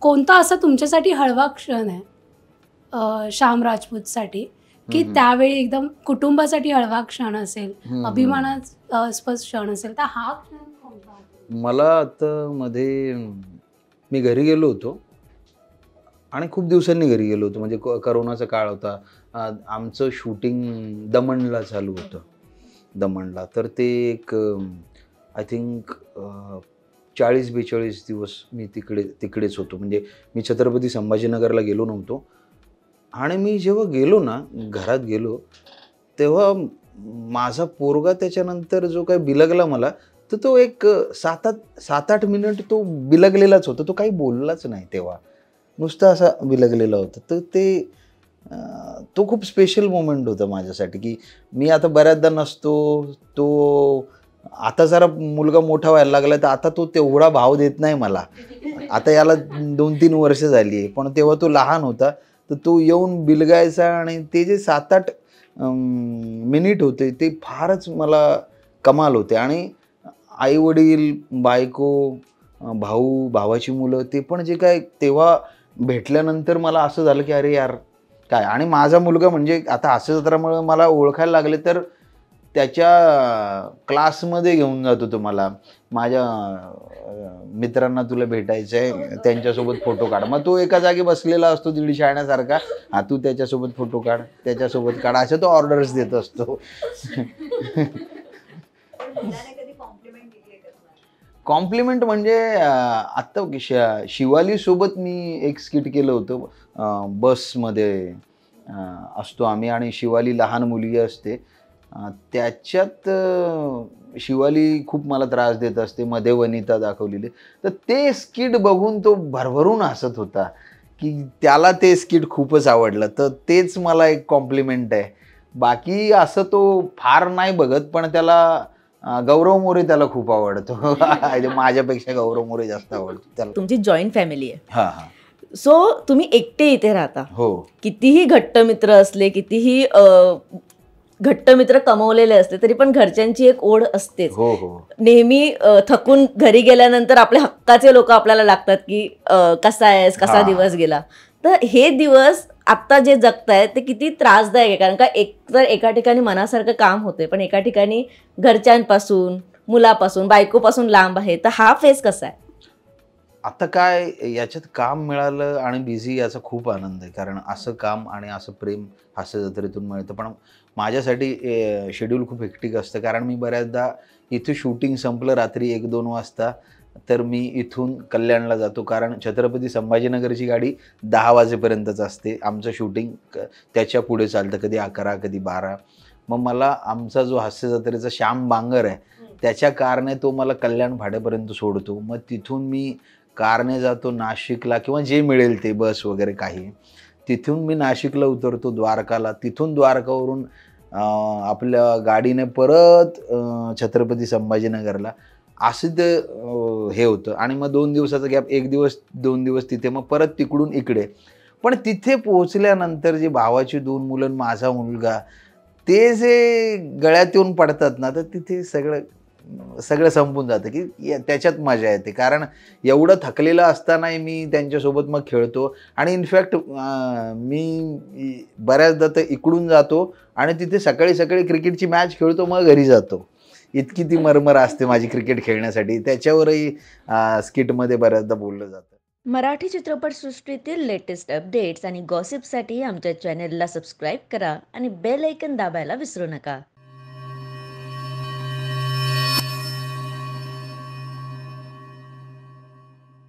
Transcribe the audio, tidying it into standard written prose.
कोणता असा तुमच्यासाठी हळवा क्षण आहे श्याम राजपूतसाठी की त्यावेळी एकदम कुटुंबासाठी हळवा क्षण असेल, अभिमानास्पद क्षण असेल, तर हा क्षण कोणता? मला आता मध्ये मी घरी गेलो होतो आणि खूप दिवसांनी घरी गेलो होतो, म्हणजे करोनाचा काळ होता. आमचं शूटिंग दमणला चालू होतं, दमणला. तर ते एक आय थिंक 40-42 दिवस मी तिकडेच होतो. म्हणजे मी छत्रपती संभाजीनगरला गेलो नव्हतो. आणि मी जेव्हा गेलो ना, घरात गेलो, तेव्हा माझा पोरगा त्याच्यानंतर जो काही बिलगला मला, तर तो एक 7-8 मिनिट तो बिलगलेलाच होता. तो काही बोललाच नाही तेव्हा. नुसता असा बिलगलेला होता. तर ते तो खूप स्पेशल मोमेंट होता माझ्यासाठी, की मी आता बऱ्याचदा नसतो. तो आता जरा मुलगा मोठा व्हायला लागला, तर आता तो तेवढा भाव देत नाही मला. आता याला 2-3 वर्ष झाली आहे. पण तेव्हा तो लहान होता. तर तो येऊन बिलगायचा आणि ते जे 7-8 मिनिट होते ते फारच मला कमाल होते. आणि आई-वडील, बायको, भाऊ, भावाची मुलं, ते पण जे काय तेव्हा भेटल्यानंतर मला असं झालं, की अरे यार काय. आणि माझा मुलगा म्हणजे आता हास्य जत्रामुळे मला ओळखायला लागले, तर त्याच्या क्लासमध्ये घेऊन जातो तो मला. माझ्या मित्रांना तुला भेटायचं आहे, त्यांच्यासोबत फोटो काढ. मग तो एका जागी बसलेला असतो दीड शाण्यासारखा. हा, तू त्याच्यासोबत फोटो काढ, त्याच्यासोबत काढ, असं तो ऑर्डर्स देत असतो. कॉम्प्लिमेंट म्हणजे आत्ता शिवालीसोबत मी एक स्किट केलं होतं. बसमध्ये असतो आम्ही आणि शिवाली लहान मुलगी असते. त्याच्यात शिवाली खूप मला त्रास देत असते, मध्ये वनिता दाखवलेली. तर ते स्किट बघून तो भरभरून हसत होता, की त्याला ते स्किट खूपच आवडलं. तर तेच मला एक कॉम्प्लिमेंट आहे. बाकी असं तो फार नाही बघत, पण त्याला गौरव मोरे त्याला खूप आवडतो. माझ्यापेक्षा गौरव मोरे जास्त आवडतो त्याला. तुमची जॉईंट फॅमिली आहे. हां हां. सो तुम्ही एकटे इथे राहता. हो. कितीही घट्ट मित्र असले, कितीही घट्ट मित्र कमवलेले असले, तरी पण घरच्यांची एक ओढ असतेच. हो हो. नेहमी थकून घरी गेल्यानंतर आपले हक्काचे लोक आपल्याला लागतात, की कसा आहेस, कसा दिवस गेला. तर हे दिवस आत्ता जे जगतायत ते किती त्रासदायक आहे. कारण का तर एका ठिकाणी मनासारखं काम होते, पण एका ठिकाणी घरच्यांपासून, मुलापासून, बायकोपासून लांब आहे. तर हा फेज कसा आहे? आता काय याच्यात काम मिळालं आणि बिझी, याचा खूप आनंद आहे. कारण असं काम आणि असं प्रेम हास्य जत्रेतून मिळतं. पण माझ्यासाठी शेड्यूल खूप हेक्टिक असतं. कारण मी बऱ्याचदा इथे शूटिंग संपलं रात्री 1-2 वाजता, तर मी इथून कल्याणला जातो. कारण छत्रपती संभाजीनगरची गाडी 10 वाजेपर्यंतच असते. आमचं शूटिंग त्याच्या पुढे चालतं, कधी 11, कधी 12. मग मला आमचा जो हास्य जत्रेचा श्याम बांगर आहे, त्याच्या कारने तो मला कल्याण फाट्यापर्यंत सोडतो. मग तिथून मी कारने जातो नाशिकला, किंवा जे मिळेल ते बस वगैरे काही. तिथून मी नाशिकला उतरतो द्वारकाला. तिथून द्वारकावरून आपल्या गाडीने परत छत्रपती संभाजीनगरला. असं ते हे होतं. आणि मग 2 दिवसाचा गॅप, 1 दिवस 2 दिवस तिथे, मग परत तिकडून इकडे. पण तिथे पोहोचल्यानंतर जे भावाची 2 मुलं, माझा मुलगा, ते जे गळ्यात येऊन पडतात ना, तर तिथे सगळं संपून जातं, की त्याच्यात मजा येते. कारण एवढं थकलेलं असतानाही मी त्यांच्यासोबत मग खेळतो. आणि इनफॅक्ट मी बऱ्याचदा तर इकडून जातो आणि तिथे सकाळी सकाळी क्रिकेटची मॅच खेळतो, मग घरी जातो. इतकी ती मरमर असते माझी क्रिकेट खेळण्यासाठी. त्याच्यावरही स्किटमध्ये बऱ्याचदा बोललं जातं. मराठी चित्रपटसृष्टीतील लेटेस्ट अपडेट्स आणि गॉसिपसाठी आमच्या चॅनेलला सबस्क्राईब करा आणि बेल ऐकन दाबायला विसरू नका.